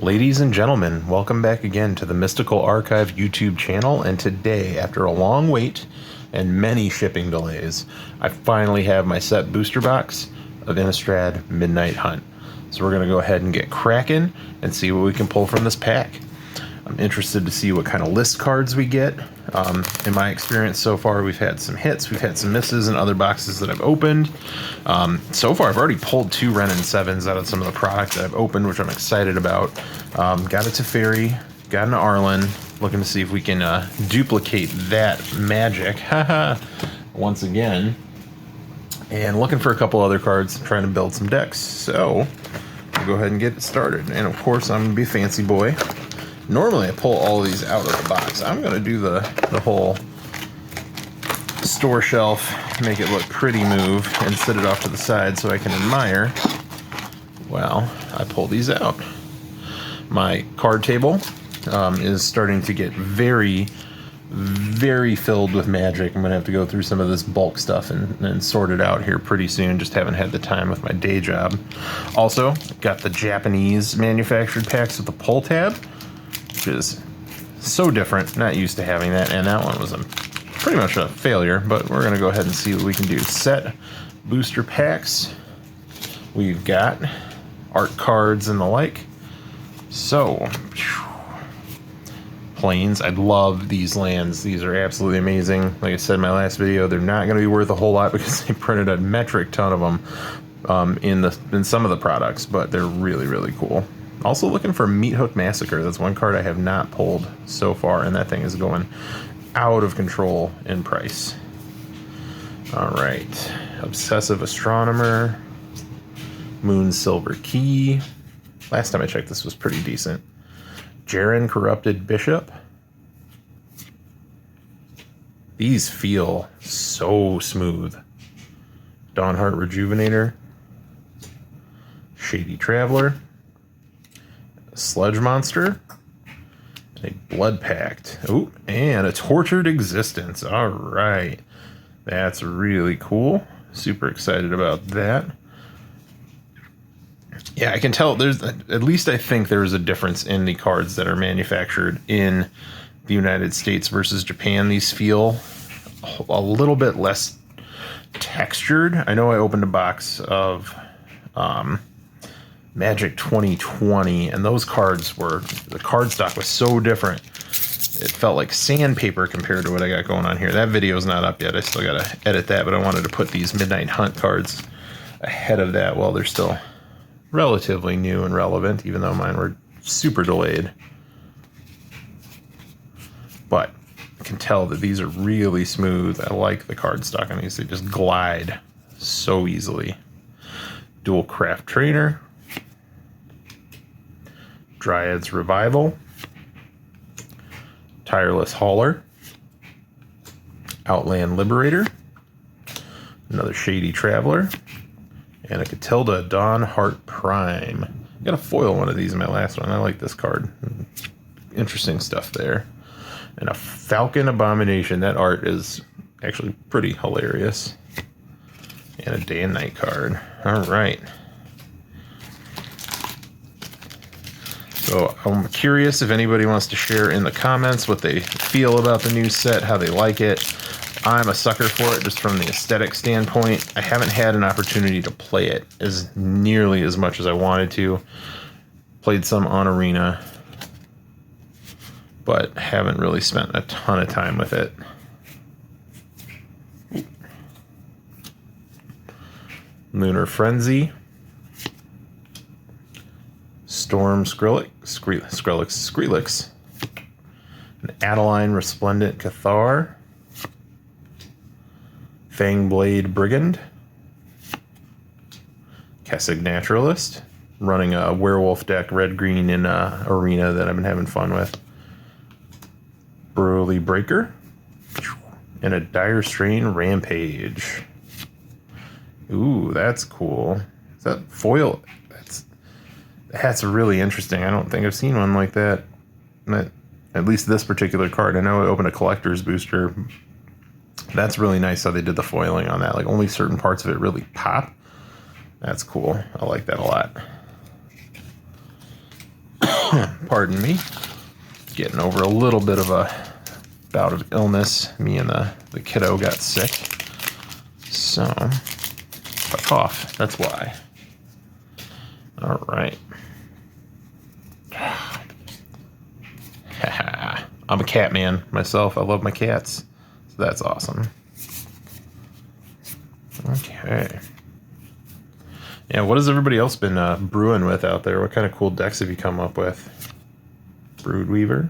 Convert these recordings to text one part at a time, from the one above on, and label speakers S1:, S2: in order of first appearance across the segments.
S1: Ladies and gentlemen, welcome back again to the Mystical Archive YouTube channel, and today, after a long wait and many shipping delays, I finally have my set booster box of Innistrad Midnight Hunt. So we're going to go ahead and get cracking and see what we can pull from this pack. I'm interested to see what kind of list cards we get. In my experience so far, we've had some hits, we've had some misses in other boxes that I've opened. So far, I've already pulled 2 Ren and 7s out of some of the product that I've opened, which I'm excited about. Got a Teferi, got an Arlen, looking to see if we can duplicate that magic once again. And looking for a couple other cards, trying to build some decks. So, we'll go ahead and get it started. And of course, I'm going to be a fancy boy. Normally I pull all of these out of the box. I'm going to do the whole store shelf, make it look pretty move, and sit it off to the side so I can admire while I pull these out. My card table is starting to get very, very filled with magic. I'm going to have to go through some of this bulk stuff and sort it out here pretty soon. Just haven't had the time with my day job. Also, got the Japanese manufactured packs with the pull tab, which is so different. Not used to having that, and that one was pretty much a failure, but we're going to go ahead and see what we can do. Set booster packs. We've got art cards and the like. So, planes. I love these lands. These are absolutely amazing. Like I said in my last video, they're not going to be worth a whole lot because they printed a metric ton of them in some of the products, but they're really, really cool. Also looking for Meat Hook Massacre. That's one card I have not pulled so far, and that thing is going out of control in price. All right. Obsessive Astronomer. Moon Silver Key. Last time I checked, this was pretty decent. Jaren Corrupted Bishop. These feel so smooth. Dawnheart Rejuvenator. Shady Traveler. Sludge Monster, a Blood Pact, ooh, and a Tortured Existence. All right, that's really cool. Super excited about that. Yeah, I can tell there's, at least I think there's a difference in the cards that are manufactured in the United States versus Japan. These feel a little bit less textured. I know I opened a box of Magic 2020, and those cards were, the card stock was so different. It felt like sandpaper compared to what I got going on here. That video's not up yet. I still got to edit that, but I wanted to put these Midnight Hunt cards ahead of that while they're still relatively new and relevant, even though mine were super delayed. But I can tell that these are really smooth. I like the card stock on these. They just glide so easily. Dual Craft Trainer. Dryad's Revival, Tireless Hauler, Outland Liberator, another Shady Traveler, and a Catilda Dawnheart Prime. I got a foil one of these in my last one. I like this card. Interesting stuff there. And a Falcon Abomination. That art is actually pretty hilarious. And a Day and Night card. All right. So I'm curious if anybody wants to share in the comments what they feel about the new set, how they like it. I'm a sucker for it just from the aesthetic standpoint. I haven't had an opportunity to play it as nearly as much as I wanted to. Played some on Arena, but haven't really spent a ton of time with it. Lunar Frenzy. Storm Skrillex, an Adeline Resplendent Cathar, Fangblade Brigand, Kessig Naturalist, running a werewolf deck, red-green in Arena that I've been having fun with, Burly Breaker, and a Dire Strain Rampage. Ooh, that's cool. Is that foil? That's really interesting. I don't think I've seen one like that. At least this particular card. I know I opened a collector's booster. That's really nice how they did the foiling on that. Like, only certain parts of it really pop. That's cool. I like that a lot. Pardon me. Getting over a little bit of a bout of illness. Me and the kiddo got sick. So, a cough. That's why. All right. I'm a cat man myself. I love my cats. So that's awesome. Okay. Yeah, what has everybody else been brewing with out there? What kind of cool decks have you come up with? Broodweaver,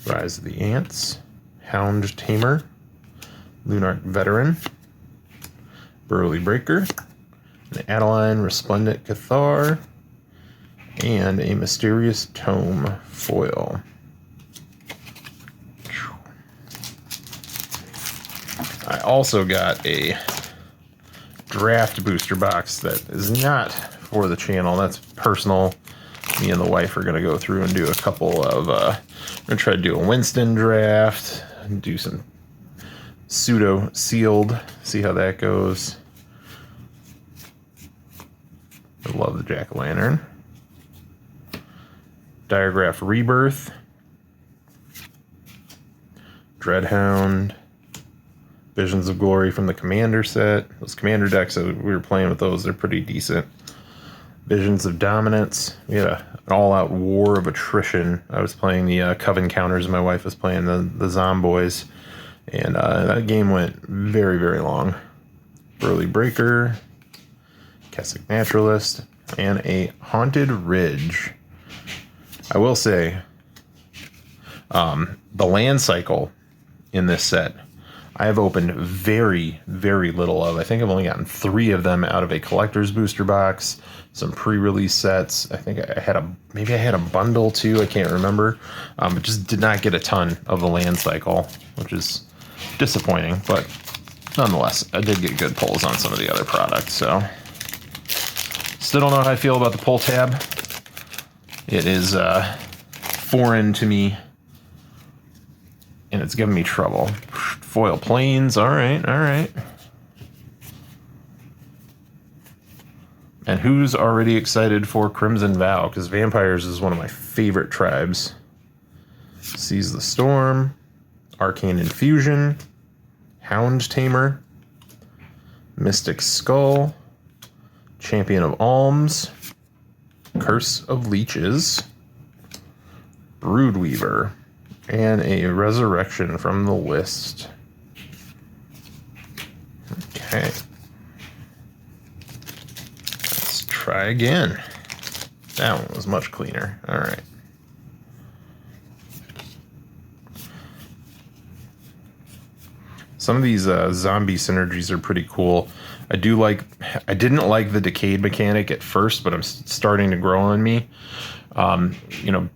S1: Rise of the Ants, Hound Tamer, Lunarch Veteran, Burly Breaker, an Adeline Resplendent Cathar, and a Mysterious Tome foil. I also got a draft booster box that is not for the channel. That's personal. Me and the wife are going to go through and do a couple of, I'm going to try to do a Winston draft, and do some pseudo sealed, see how that goes. I love the Jack-o'-lantern. Diregraph Rebirth, Dreadhound, Visions of Glory from the Commander set. Those Commander decks, we were playing with those, they're pretty decent. Visions of Dominance. We had an all-out war of attrition. I was playing the Coven counters, and my wife was playing the Zomboys. And that game went very, very long. Burly Breaker, Kessig Naturalist, and a Haunted Ridge. I will say, the land cycle in this set, I have opened very, very little of. I think I've only gotten 3 of them out of a collector's booster box, some pre-release sets. I think I had maybe I had a bundle too, I can't remember. But just did not get a ton of the land cycle, which is disappointing, but nonetheless, I did get good pulls on some of the other products, so. Still don't know how I feel about the pull tab. It is foreign to me, and it's giving me trouble. Foil planes, all right, all right. And who's already excited for Crimson Vow? Because vampires is one of my favorite tribes. Seize the Storm, Arcane Infusion, Hound Tamer, Mystic Skull, Champion of Alms, Curse of Leeches, Broodweaver, and a Resurrection from the list. Okay. Let's try again. That one was much cleaner. All right. Some of these zombie synergies are pretty cool. I didn't like the decayed mechanic at first, but I'm starting to grow on me. You know,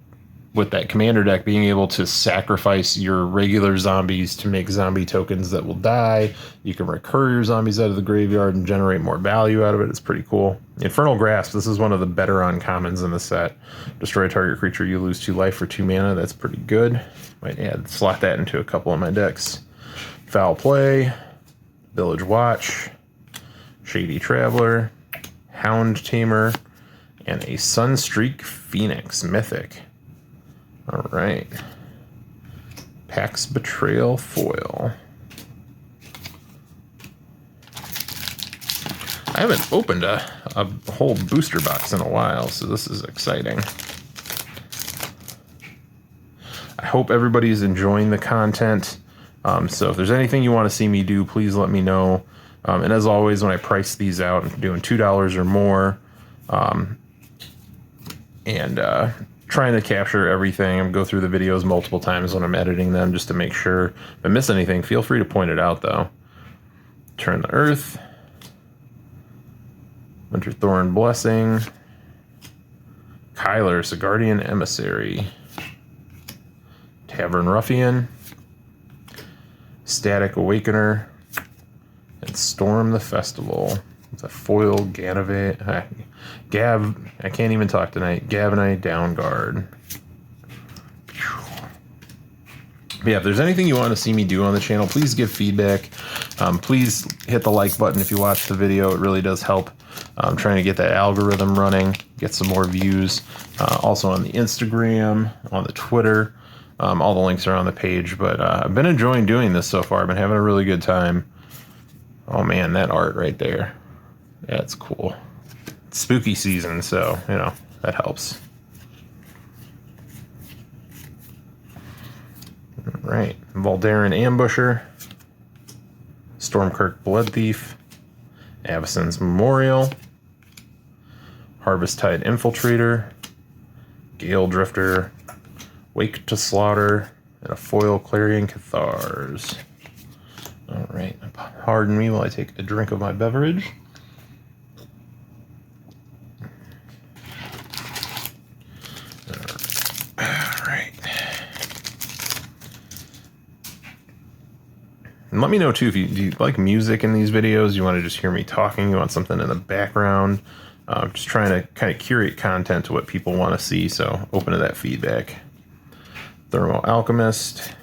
S1: with that commander deck, being able to sacrifice your regular zombies to make zombie tokens that will die. You can recur your zombies out of the graveyard and generate more value out of it. It's pretty cool. Infernal Grasp, this is one of the better uncommons in the set. Destroy a target creature, you lose 2 life for 2 mana. That's pretty good. Might slot that into a couple of my decks. Foul Play, Village Watch, Shady Traveler, Hound Tamer, and a Sunstreak Phoenix Mythic. All right. Pax Betrayal foil. I haven't opened a whole booster box in a while, so this is exciting. I hope everybody's enjoying the content. So if there's anything you want to see me do, please let me know. And as always, when I price these out, I'm doing $2 or more. Trying to capture everything and go through the videos multiple times when I'm editing them just to make sure. If I miss anything, feel free to point it out, though. Turn the Earth. Winterthorn Blessing. Kyler, Sigardian Emissary. Tavern Ruffian. Static Awakener. And Storm the Festival. It's a foil Ganave. I can't even talk tonight. Gavanite Downguard. But yeah, if there's anything you want to see me do on the channel, please give feedback. Please hit the like button if you watch the video. It really does help. I'm trying to get that algorithm running, get some more views. Also on the Instagram, on the Twitter. All the links are on the page, but I've been enjoying doing this so far. I've been having a really good time. Oh man, that art right there. That's cool. It's spooky season, so, you know, that helps. All right, Voldaren Ambusher, Stormkirk Blood Thief, Avacyn's Memorial, Harvesttide Infiltrator, Gale Drifter, Wake to Slaughter, and a foil Clarion Cathars. All right, pardon me while I take a drink of my beverage. All right. And let me know too if do you like music in these videos. You want to just hear me talking. You want something in the background. Just trying to kind of curate content to what people want to see. So open to that feedback. Thermo Alchemist,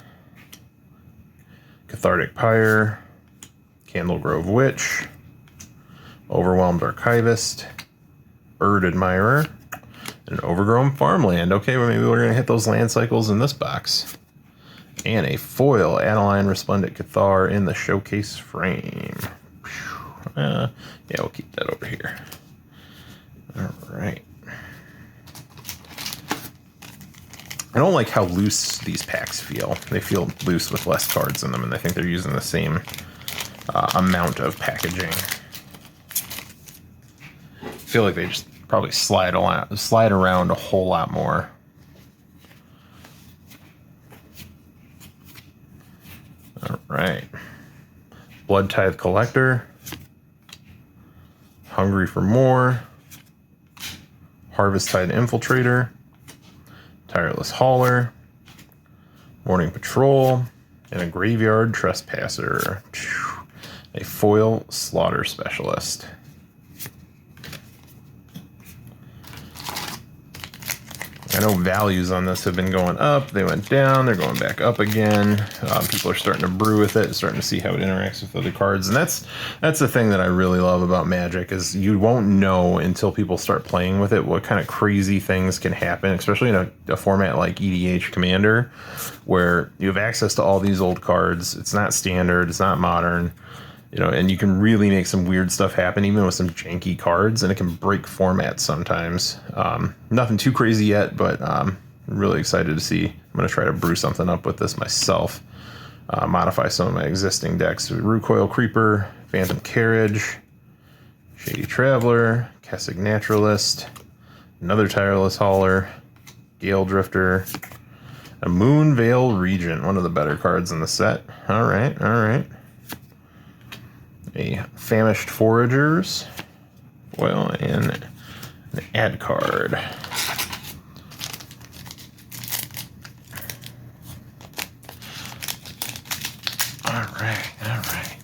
S1: Cathartic Pyre, Candlegrove Witch, Overwhelmed Archivist, Bird Admirer, and Overgrown Farmland. Okay, well, maybe we're going to hit those land cycles in this box. And a foil Aniline Resplendent Cathar in the showcase frame. Yeah, we'll keep that over here. All right. I don't like how loose these packs feel. They feel loose with less cards in them, and I think they're using the same amount of packaging. I feel like they just probably slide around a whole lot more. All right. Blood Tithe Collector, Hungry for More, Harvesttide Infiltrator, Tireless Hauler, Morning Patrol, and a Graveyard Trespasser. A foil Slaughter Specialist. I know values on this have been going up. They went down. They're going back up again. People are starting to brew with it, starting to see how it interacts with other cards. And that's the thing that I really love about Magic is you won't know until people start playing with it what kind of crazy things can happen, especially in a format like EDH Commander, where you have access to all these old cards. It's not standard. It's not modern. You know, and you can really make some weird stuff happen, even with some janky cards, and it can break formats sometimes. Nothing too crazy yet, but I'm really excited to see. I'm going to try to brew something up with this myself. Modify some of my existing decks. Recoil Creeper, Phantom Carriage, Shady Traveler, Kessig Naturalist, another Tireless Hauler, Gale Drifter, a Moonveil Regent, one of the better cards in the set. All right, all right. A Famished Foragers, well, and an ad card. All right, all right.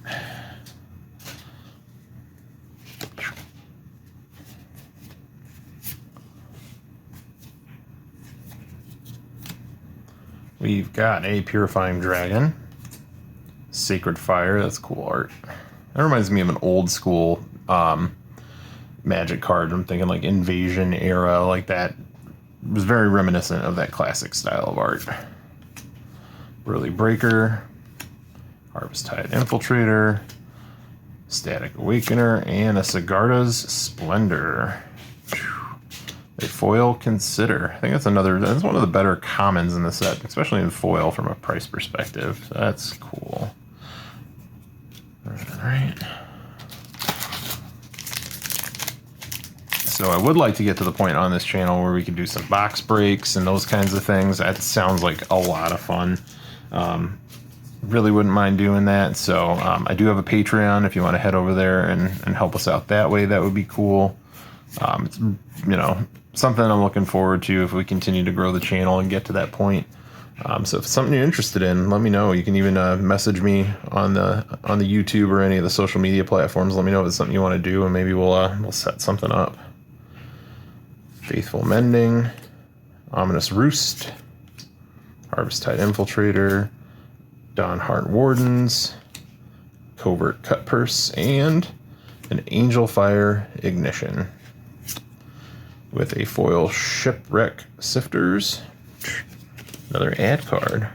S1: We've got a Purifying Dragon, Sacred Fire, that's cool art. That reminds me of an old school Magic card. I'm thinking like Invasion era, like that. It was very reminiscent of that classic style of art. Burly Breaker, Harvesttide Infiltrator, Static Awakener, and a Sigarda's Splendor. A foil Consider. I think that's one of the better commons in the set, especially in foil from a price perspective. So that's cool. All right. So I would like to get to the point on this channel where we can do some box breaks and those kinds of things. That sounds like a lot of fun. Really wouldn't mind doing that. So I do have a Patreon. If you want to head over there and help us out that way, that would be cool. It's, you know, something I'm looking forward to if we continue to grow the channel and get to that point. So if it's something you're interested in, let me know. You can even message me on the YouTube or any of the social media platforms. Let me know if it's something you want to do, and maybe we'll set something up. Faithful Mending, Ominous Roost, Harvesttide Infiltrator, Dawnhart Wardens, Covert Cut Purse, and an Angel Fire Ignition with a foil Shipwreck Sifters. Another ad card.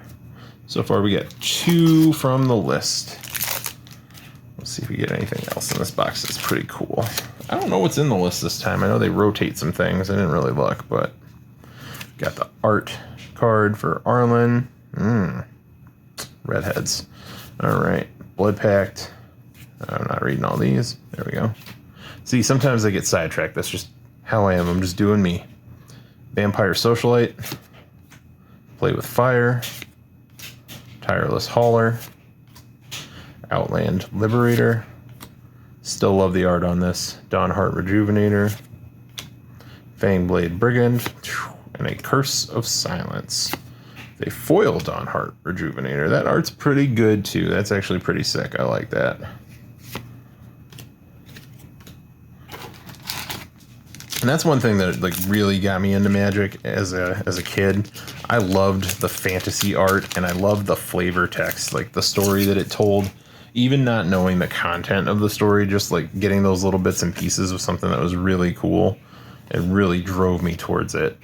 S1: So far we get 2 from the list. Let's see if we get anything else in this box that's pretty cool. I don't know what's in the list this time. I know they rotate some things. I didn't really look, but got the art card for Arlen. Redheads. All right. Blood Pact. I'm not reading all these. There we go. See, sometimes I get sidetracked. That's just how I am. I'm just doing me. Vampire Socialite. Play with Fire. Tireless Hauler. Outland Liberator. Still love the art on this. Dawnheart Rejuvenator. Fangblade Brigand. And a Curse of Silence. They foil Dawnheart Rejuvenator. That art's pretty good too. That's actually pretty sick. I like that. And that's one thing that like really got me into Magic as a kid. I loved the fantasy art and I loved the flavor text, like the story that it told. Even not knowing the content of the story, just like getting those little bits and pieces of something that was really cool. It really drove me towards it.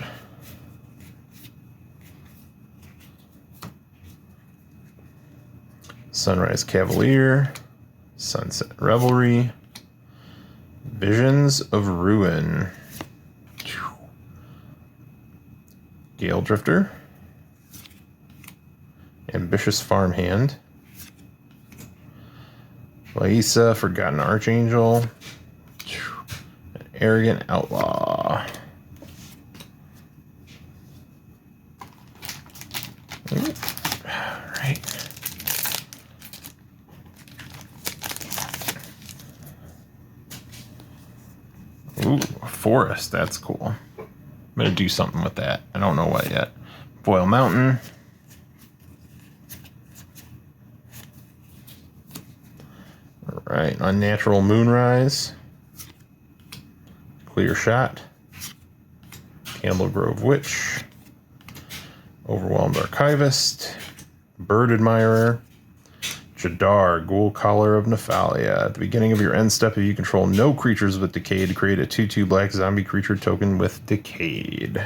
S1: Sunrise Cavalier, Sunset Revelry, Visions of Ruin, Gale Drifter, Ambitious Farmhand, Laisa, Forgotten Archangel, an Arrogant Outlaw. Alright. Ooh, a forest, that's cool. I'm gonna do something with that. I don't know what yet. Foil Mountain. Alright, Unnatural Moonrise. Clear Shot. Candle Grove Witch. Overwhelmed Archivist. Bird Admirer. Jadar, Ghoul Collar of Nephalia. At the beginning of your end step, if you control no creatures with Decayed, create a 2/2 black zombie creature token with Decayed.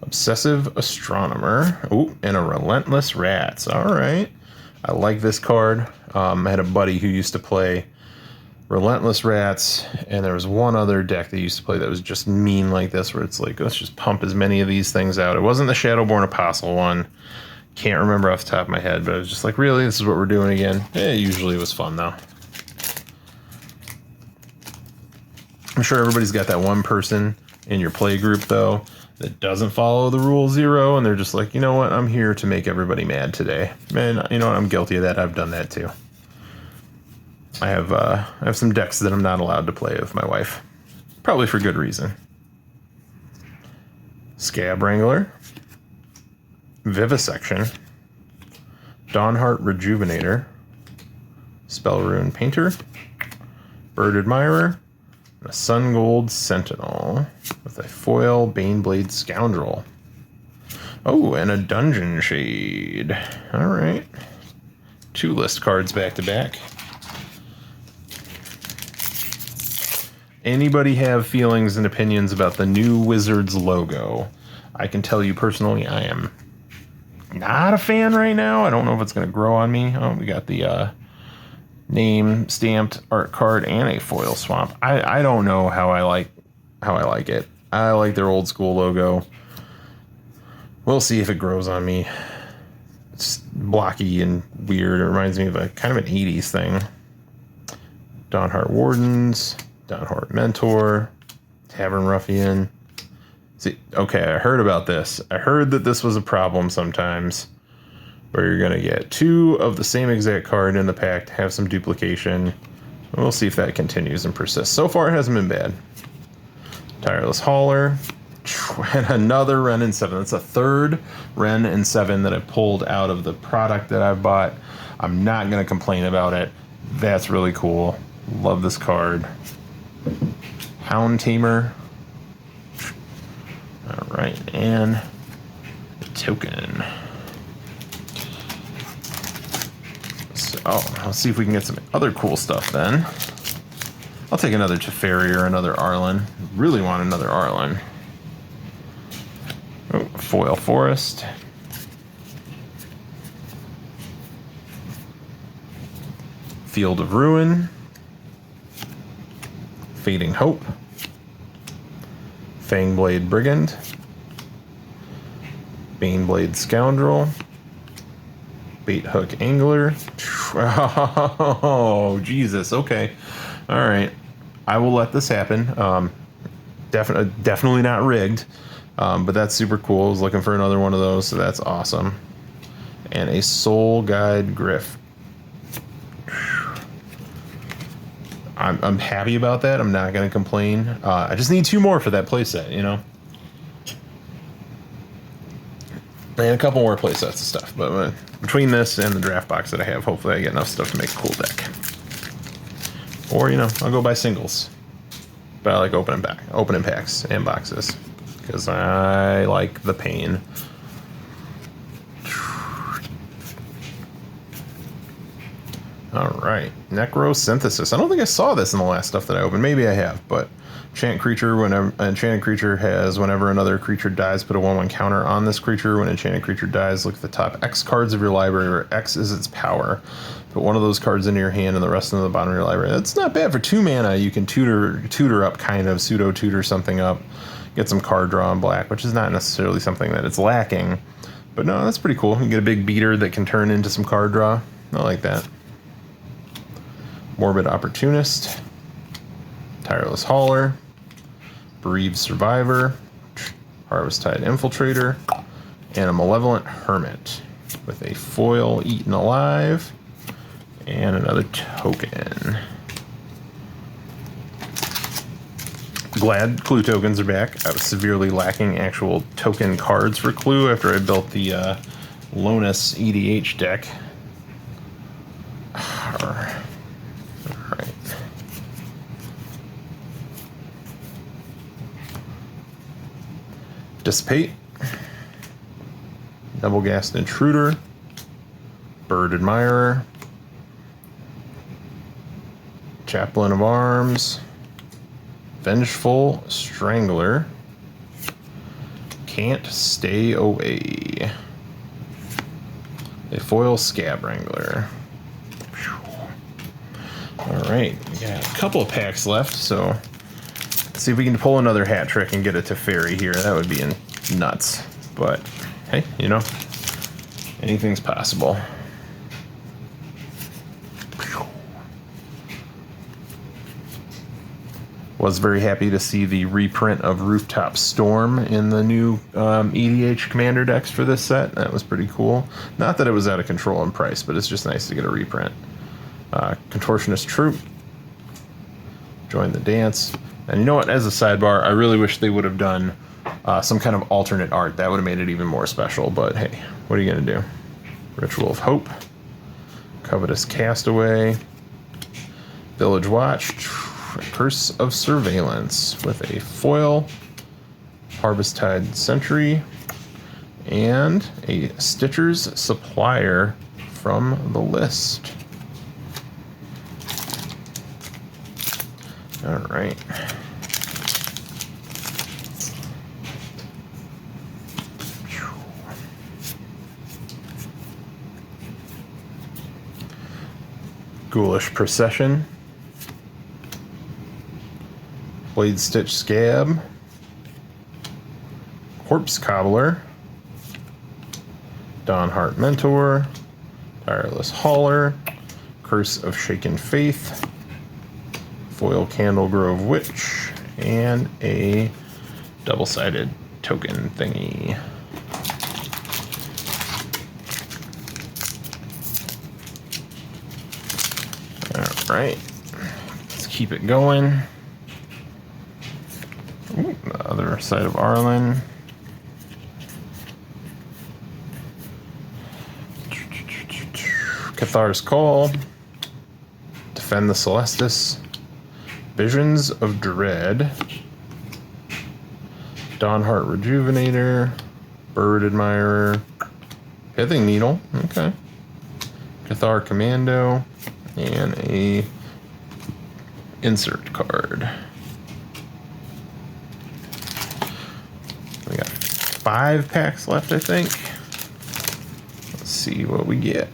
S1: Obsessive Astronomer. Ooh, and a Relentless Rats. Alright. I like this card. I had a buddy who used to play Relentless Rats, and there was one other deck they used to play that was just mean like this, where it's like, let's just pump as many of these things out. It wasn't the Shadowborn Apostle one. Can't remember off the top of my head, but I was just like, really? This is what we're doing again? Usually it was fun, though. I'm sure everybody's got that one person in your play group, though, that doesn't follow the rule 0, and they're just like, you know what? I'm here to make everybody mad today. Man, you know what? I'm guilty of that. I've done that, too. I have some decks that I'm not allowed to play with my wife. Probably for good reason. Scab Wrangler. Vivisection, Dawnheart Rejuvenator, Spellrune Painter, Bird Admirer, and a Sun Gold Sentinel with a foil Baneblade Scoundrel. Oh, and a Dungeon Shade. All right. 2 list cards back to back. Anybody have feelings and opinions about the new Wizards logo? I can tell you personally, I am not a fan right now. I don't know if it's going to grow on me. Oh, we got the name stamped art card and a foil swamp. I don't know how I like it. I like their old school logo. We'll see if it grows on me. It's blocky and weird. It reminds me of a kind of an 80s thing. Dawnheart Wardens, Dawnheart Mentor, Tavern Ruffian. See, okay, I heard about this. I heard that this was a problem sometimes, where you're going to get 2 of the same exact card in the pack to have some duplication. We'll see if that continues and persists. So far, it hasn't been bad. Tireless Hauler, and another Wrenn and 7. That's a 3rd Wrenn and 7 that I pulled out of the product that I've bought. I'm not going to complain about it. That's really cool. Love this card. Hound Tamer. All right, and a token. Oh, let's see if we can get some other cool stuff then. I'll take another Teferi or another Arlen. Really want another Arlen. Oh, foil forest. Field of Ruin. Fading Hope. Fangblade Brigand. Baneblade Scoundrel. Baithook Angler. Oh, Jesus. Okay. All right. I will let this happen. Definitely not rigged, but that's super cool. I was looking for another one of those, so that's awesome. And a Soul Guide Griff. I'm happy about that. I'm not going to complain. I just need 2 more for that playset, you know? And a couple more playsets and stuff. But between this and the draft box that I have, hopefully I get enough stuff to make a cool deck. Or, you know, I'll go buy singles. But I like opening packs and boxes. Because I like the pain. Alright. Necrosynthesis. I don't think I saw this in the last stuff that I opened. Maybe I have, but enchanted creature, whenever an enchanted creature has, whenever another creature dies, put a 1/1 counter on this creature. When an enchanted creature dies, look at the top X cards of your library, where X is its power. Put one of those cards into your hand and the rest into the bottom of your library. That's not bad for 2 mana. You can tutor up, kind of pseudo tutor something up, get some card draw in black, which is not necessarily something that it's lacking. But no, that's pretty cool. You get a big beater that can turn into some card draw. I like that. Morbid Opportunist, Tireless Hauler, Bereaved Survivor, Harvest-Tide Infiltrator, and a Malevolent Hermit with a foil Eaten Alive and another token. Glad Clue tokens are back. I was severely lacking actual token cards for Clue after I built the Lonus EDH deck. Dissipate, Doublegast Intruder, Bird Admirer, Chaplain of Arms, Vengeful Strangler, Can't Stay Away, a foil Scab Wrangler. Alright, we got a couple of packs left, so let's see if we can pull another hat trick and get a Teferi here. That would be nuts. But, hey, you know, anything's possible. Was very happy to see the reprint of Rooftop Storm in the new EDH Commander decks for this set. That was pretty cool. Not that it was out of control in price, but it's just nice to get a reprint. Contortionist Troop. Join the dance. And you know what, as a sidebar, I really wish they would have done some kind of alternate art. That would have made it even more special, but hey, what are you going to do? Ritual of Hope, Covetous Castaway, Village Watch, Curse of Surveillance with a foil, Harvest-Tide Sentry, and a Stitcher's Supplier from the list. All right. Ghoulish Procession, Blade Stitch Scab, Corpse Cobbler, Dawnheart Mentor, Tireless Hauler, Curse of Shaken Faith, foil Candle Grove Witch, and a double-sided token thingy. Alright, let's keep it going. Ooh, the other side of Arlen. Cathar's Call, Defend the Celestis, Visions of Dread, Dawnheart Rejuvenator, Bird Admirer, Pithing Needle, okay, Cathar Commando, and a insert card. We got 5 packs left, I think. Let's see what we get.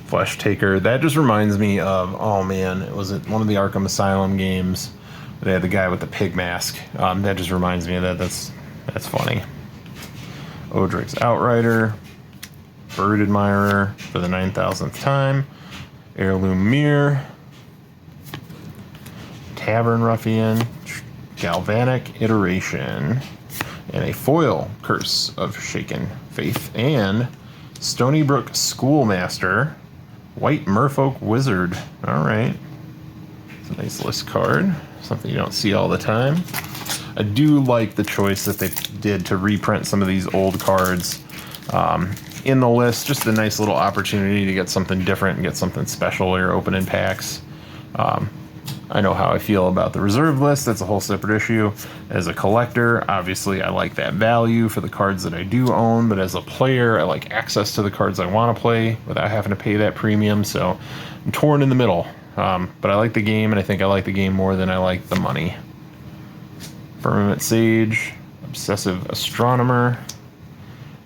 S1: Flesh Taker. That just reminds me of, oh man, it was one of the Arkham Asylum games. They had the guy with the pig mask. That just reminds me of that. That's funny. Odric's Outrider. Bird Admirer for the 9,000th time. Heirloom Mirror. Tavern Ruffian. Galvanic Iteration. And a foil Curse of Shaken Faith. And Stony Brook Schoolmaster. White Merfolk Wizard. Alright. It's a nice list card. Something you don't see all the time. I do like the choice that they did to reprint some of these old cards in the list. Just a nice little opportunity to get something different and get something special while you're opening packs. I know how I feel about the reserve list. That's a whole separate issue. As a collector, obviously I like that value for the cards that I do own, but as a player, I like access to the cards I want to play without having to pay that premium, so I'm torn in the middle. But I like the game, and I think I like the game more than I like the money. Firmament Sage, Obsessive Astronomer,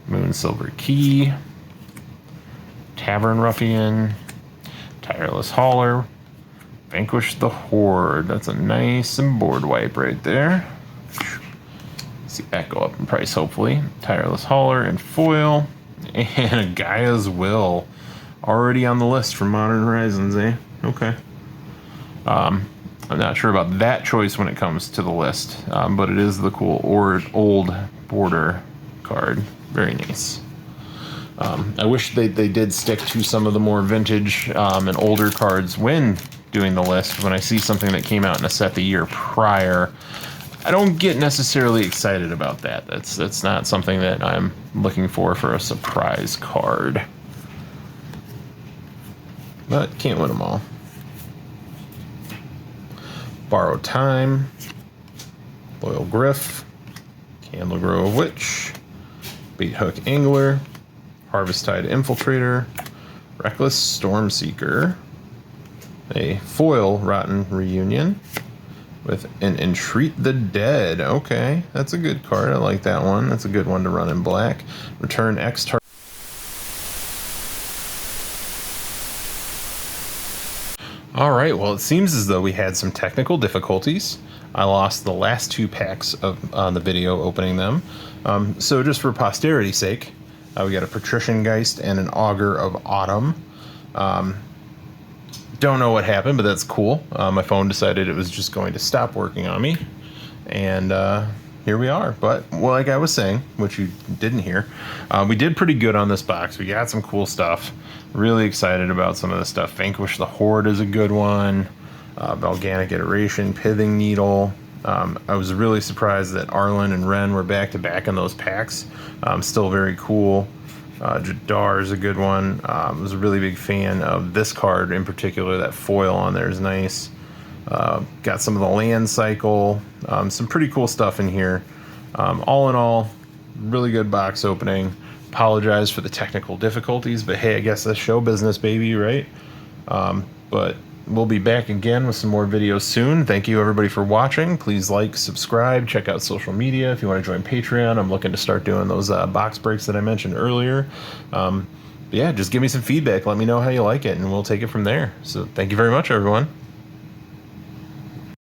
S1: Moon Silver Key, Tavern Ruffian, Tireless Hauler, Vanquish the Horde. That's a nice board wipe right there. See that go up in price, hopefully. Tireless Hauler and foil. And a Gaia's Will. Already on the list for Modern Horizons, eh? Okay. I'm not sure about that choice when it comes to the list, but it is the cool old border card. Very nice. I wish they did stick to some of the more vintage and older cards when doing the list. When I see something that came out in a set the year prior, I don't get necessarily excited about that. That's not something that I'm looking for a surprise card. But can't win them all. Borrow Time, Loyal Griff, Candle Grove Witch, Bait Hook Angler, Harvesttide Infiltrator, Reckless Stormseeker, a foil Rotten Reunion with an Entreat the Dead. Okay, that's a good card. I like that one. That's a good one to run in black. Return X target. Alright, well it seems as though we had some technical difficulties. I lost the last 2 packs on the video opening them. So just for posterity's sake, we got a Patrician Geist and an Augur of Autumn. Don't know what happened, but that's cool. My phone decided it was just going to stop working on me. And here we are. But well, like I was saying, which you didn't hear, we did pretty good on this box. We got some cool stuff. Really excited about some of this stuff. Vanquish the Horde is a good one. Galvanic Iteration, Pithing Needle. I was really surprised that Arlen and Ren were back-to-back in those packs. Still very cool. Jadar is a good one. I was a really big fan of this card in particular. That foil on there is nice. Got some of the land cycle. Some pretty cool stuff in here. All in all, really good box opening. Apologize for the technical difficulties, but hey, I guess that's show business, baby, right? But we'll be back again with some more videos soon. Thank you everybody for watching. Please like, subscribe, check out social media. If you want to join Patreon, I'm looking to start doing those box breaks that I mentioned earlier. But yeah, just give me some feedback. Let me know how you like it, and we'll take it from there. So thank you very much, everyone.